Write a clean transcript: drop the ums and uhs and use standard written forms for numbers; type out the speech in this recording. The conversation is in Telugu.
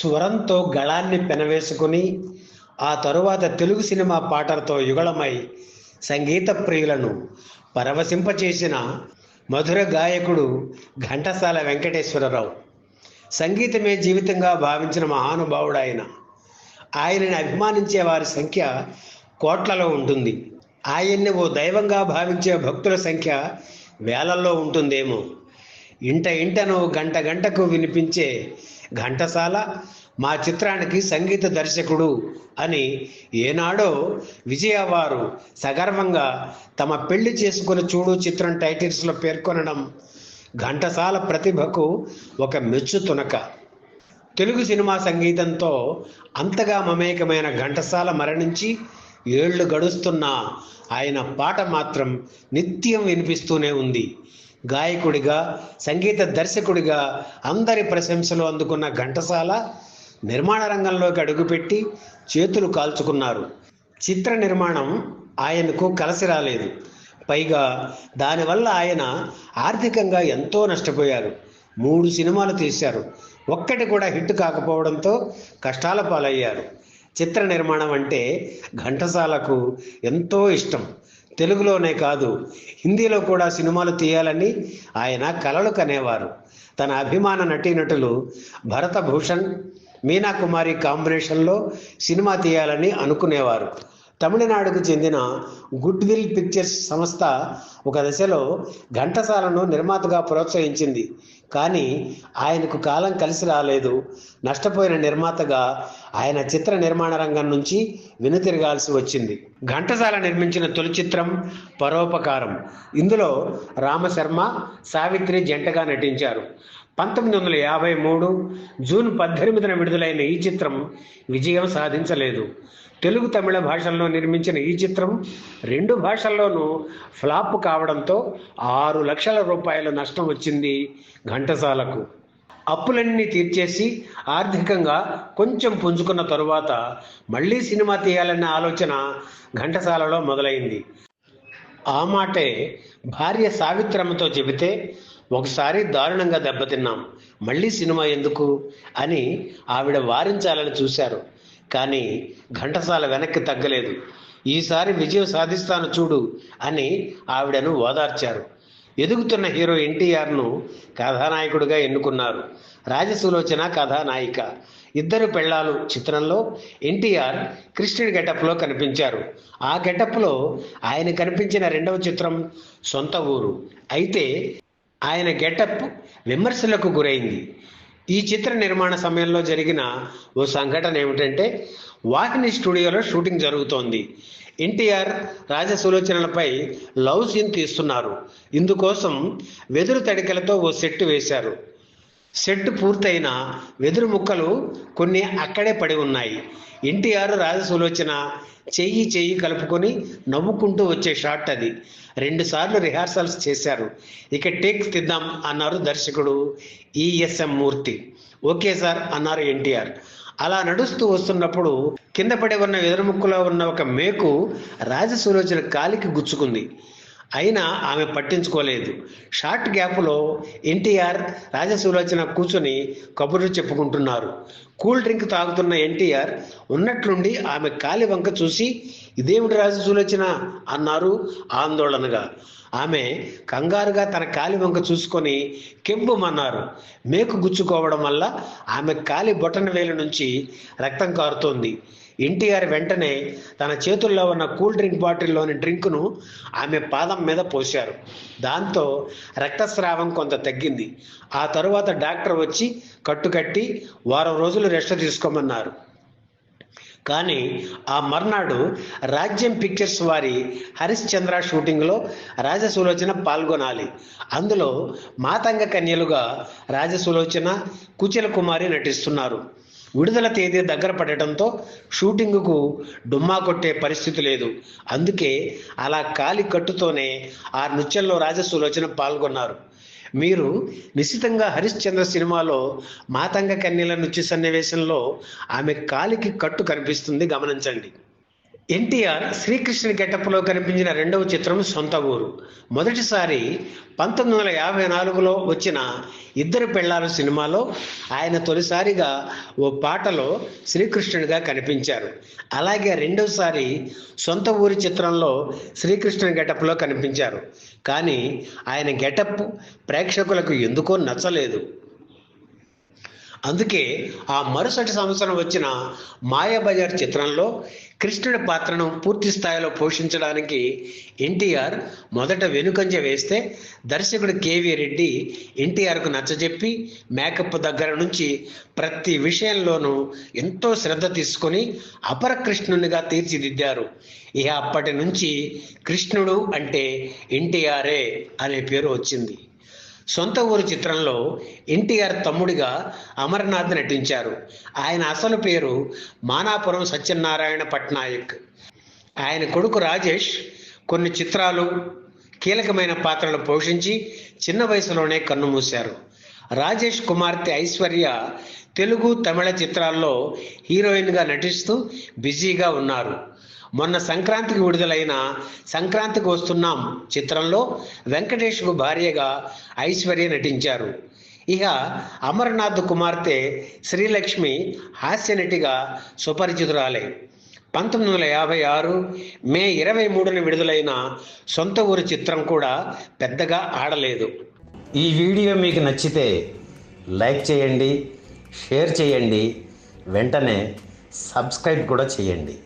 స్వరంతో గళాన్ని పెనవేసుకుని ఆ తరువాత తెలుగు సినిమా పాటలతో యుగళమై సంగీత ప్రియులను పరవశింపచేసిన మధుర గాయకుడు ఘంటసాల వెంకటేశ్వరరావు. సంగీతమే జీవితంగా భావించిన మహానుభావుడు ఆయన. ఆయనని అభిమానించే వారి సంఖ్య కోట్లలో ఉంటుంది. ఆయన్ని ఓ దైవంగా భావించే భక్తుల సంఖ్య వేలల్లో ఉంటుందేమో. ఇంట ఇంటను గంట గంటకు వినిపించే ఘంటసాల మా చిత్రానికి సంగీత దర్శకుడు అని ఏనాడో విజయ వారు సగర్వంగా తమ పెళ్లి చేసుకుని చూడు చిత్రం టైటిల్స్లో పేర్కొనడం ఘంటసాల ప్రతిభకు ఒక మెచ్చు తునక. తెలుగు సినిమా సంగీతంతో అంతగా మమేకమైన ఘంటసాల మరణించి ఏళ్లు గడుస్తున్నా ఆయన పాట మాత్రం నిత్యం వినిపిస్తూనే ఉంది. గాయకుడిగా, సంగీత దర్శకుడిగా అందరి ప్రశంసలు అందుకున్న ఘంటసాల నిర్మాణ రంగంలోకి అడుగుపెట్టి చేతులు కాల్చుకున్నారు. చిత్ర నిర్మాణం ఆయనకు కలిసి రాలేదు. పైగా దానివల్ల ఆయన ఆర్థికంగా ఎంతో నష్టపోయారు. 3 సినిమాలు తీశారు, ఒక్కటి కూడా హిట్ కాకపోవడంతో కష్టాల పాలయ్యారు. చిత్ర నిర్మాణం అంటే ఘంటసాలకు ఎంతో ఇష్టం. తెలుగులోనే కాదు, హిందీలో కూడా సినిమాలు తీయాలని ఆయన కలలు కనేవారు. తన అభిమాన నటీనటులు భరత భూషణ్, మీనా కుమారి కాంబినేషన్లో సినిమా తీయాలని అనుకునేవారు. తమిళనాడుకు చెందిన గుడ్ విల్ పిక్చర్స్ సంస్థ ఒక దశలో ఘంటసాలను నిర్మాతగా ప్రోత్సహించింది. కానీ ఆయనకు కాలం కలిసి రాలేదు. నష్టపోయిన నిర్మాతగా ఆయన చిత్ర నిర్మాణ రంగం నుంచి వెనుతిరగాల్సి వచ్చింది. ఘంటసాల నిర్మించిన తొలి చిత్రం పరోపకారం. ఇందులో రామశర్మ, సావిత్రి జంటగా నటించారు. 1953 జూన్ 18న విడుదలైన ఈ చిత్రం విజయం సాధించలేదు. తెలుగు, తమిళ భాషల్లో నిర్మించిన ఈ చిత్రం 2 భాషల్లోనూ ఫ్లాప్ కావడంతో 6 లక్షల రూపాయల నష్టం వచ్చింది ఘంటసాలకు. అప్పులన్నీ తీర్చేసి ఆర్థికంగా కొంచెం పుంజుకున్న తరువాత మళ్ళీ సినిమా తీయాలన్న ఆలోచన ఘంటసాలలో మొదలైంది. ఆ మాటే భార్య సావిత్రమ్మతో చెబితే, ఒకసారి దారుణంగా దెబ్బతిన్నాం, మళ్ళీ సినిమా ఎందుకు అని ఆవిడ వారించాలని చూశారు. కానీ ఘంటసాల వెనక్కి తగ్గలేదు. ఈసారి విజయం సాధిస్తాను చూడు అని ఆవిడను ఓదార్చారు. ఎదుగుతున్న హీరో ఎన్టీఆర్ను కథానాయకుడిగా ఎన్నుకున్నారు. రాజసులోచన కథానాయిక. 2 పెళ్ళాలు చిత్రంలో ఎన్టీఆర్ కృష్ణుడి గెటప్లో కనిపించారు. ఆ గెటప్లో ఆయన కనిపించిన 2వ చిత్రం సొంత ఊరు. అయితే ఆయన గెటప్ విమర్శలకు గురైంది. ఈ చిత్ర నిర్మాణ సమయంలో జరిగిన ఓ సంఘటన ఏమిటంటే, వాహిని స్టూడియోలో షూటింగ్ జరుగుతోంది. ఎన్టీఆర్ రాజసులోచనలపై లవ్ సీన్ తీస్తున్నారు. ఇందుకోసం వెదురు తడికలతో ఓ సెట్ వేశారు. సెట్ పూర్తయిన వెదురు ముక్కలు కొన్ని అక్కడే పడి ఉన్నాయి. ఎన్టీఆర్ రాజసులోచన చెయ్యి కలుపుకొని నవ్వుకుంటూ వచ్చే షాట్ అది. 2 సార్లు రిహార్సల్స్ చేశారు. ఇక టేక్స్ తీద్దాం అన్నారు దర్శకుడు ఈఎస్ఎం మూర్తి. ఓకే సార్ అన్నారు ఎన్టీఆర్. అలా నడుస్తూ వస్తున్నప్పుడు కింద పడి ఉన్న వెదురు ముక్కలో ఉన్న ఒక మేకు రాజసులోచన కాలికి గుచ్చుకుంది. అయినా ఆమె పట్టించుకోలేదు. షార్ట్ గ్యాప్లో ఎన్టీఆర్, రాజసులోచన కూర్చొని కబుర్లు చెప్పుకుంటున్నారు. కూల్ డ్రింక్ తాగుతున్న ఎన్టీఆర్ ఉన్నట్లుండి ఆమె కాలి వంక చూసి, ఇదేమిటి రాజసులోచన అన్నారు ఆందోళనగా. ఆమె కంగారుగా తన కాలి వంక చూసుకొని కెంపుమన్నారు. మేకు గుచ్చుకోవడం వల్ల ఆమె కాలి బొటన వేలు నుంచి రక్తం కారుతోంది. ఎన్టీఆర్ వెంటనే తన చేతుల్లో ఉన్న కూల్ డ్రింక్ బాటిల్లోని డ్రింకును ఆమె పాదం మీద పోశారు. దాంతో రక్తస్రావం కొంత తగ్గింది. ఆ తరువాత డాక్టర్ వచ్చి కట్టుకట్టి వారం రోజులు రెస్ట్ తీసుకోమన్నారు. కానీ ఆ మర్నాడు రాజ్యం పిక్చర్స్ వారి హరిశ్చంద్ర షూటింగ్లో రాజసులోచన పాల్గొనాలి. అందులో మాతంగ కన్యలుగా రాజసులోచన, కుచల కుమారి నటిస్తున్నారు. విడుదల తేదీ దగ్గర పడటంతో షూటింగుకు డుమ్మా కొట్టే పరిస్థితి లేదు. అందుకే అలా కాలి కట్టుతోనే ఆ నృత్యంలో రాజసులోచన పాల్గొన్నారు. మీరు నిశితంగా హరిశ్చంద్ర సినిమాలో మాతంగ కన్యల నృత్య సన్నివేశంలో ఆమె కాలికి కట్టు కనిపిస్తుంది, గమనించండి. ఎన్టీఆర్ శ్రీకృష్ణుని గెటప్లో కనిపించిన రెండవ చిత్రం సొంత ఊరు. మొదటిసారి 1954లో వచ్చిన ఇద్దరు పెళ్ళాలు సినిమాలో ఆయన తొలిసారిగా ఓ పాటలో శ్రీకృష్ణుడిగా కనిపించారు. అలాగే రెండవసారి సొంత ఊరి చిత్రంలో శ్రీకృష్ణుని గెటప్లో కనిపించారు. కానీ ఆయన గెటప్ ప్రేక్షకులకు ఎందుకో నచ్చలేదు. అందుకే ఆ మరుసటి సంవత్సరం వచ్చిన మాయాబజార్ చిత్రంలో కృష్ణుడి పాత్రను పూర్తి స్థాయిలో పోషించడానికి ఎన్టీఆర్ మొదట వెనుకంజ వేస్తే దర్శకుడు కేవీ రెడ్డి ఎన్టీఆర్కు నచ్చజెప్పి మేకప్ దగ్గర నుంచి ప్రతి విషయంలోనూ ఎంతో శ్రద్ధ తీసుకొని అపర కృష్ణునిగా తీర్చిదిద్దారు. ఇక అప్పటి నుంచి కృష్ణుడు అంటే ఎన్టీఆరే అనే పేరు వచ్చింది. సొంత ఊరు చిత్రంలో ఎన్టీఆర్ తమ్ముడిగా అమర్నాథ్ నటించారు. ఆయన అసలు పేరు మానాపురం సత్యనారాయణ పట్నాయక్. ఆయన కొడుకు రాజేష్ కొన్ని చిత్రాలు కీలకమైన పాత్రలు పోషించి చిన్న వయసులోనే కన్నుమూశారు. రాజేష్ కుమార్తె ఐశ్వర్య తెలుగు, తమిళ చిత్రాల్లో హీరోయిన్గా నటిస్తూ బిజీగా ఉన్నారు. మొన్న సంక్రాంతికి విడుదలైన సంక్రాంతికి వస్తున్నాం చిత్రంలో వెంకటేష్కు భార్యగా ఐశ్వర్య నటించారు. ఇక అమర్నాథ్ కుమార్తె శ్రీలక్ష్మి హాస్య నటిగా సుపరిచితురాలే. 1956 మే 23న విడుదలైన సొంత ఊరు చిత్రం కూడా పెద్దగా ఆడలేదు. ఈ వీడియో మీకు నచ్చితే లైక్ చేయండి, షేర్ చేయండి, వెంటనే సబ్స్క్రైబ్ కూడా చేయండి.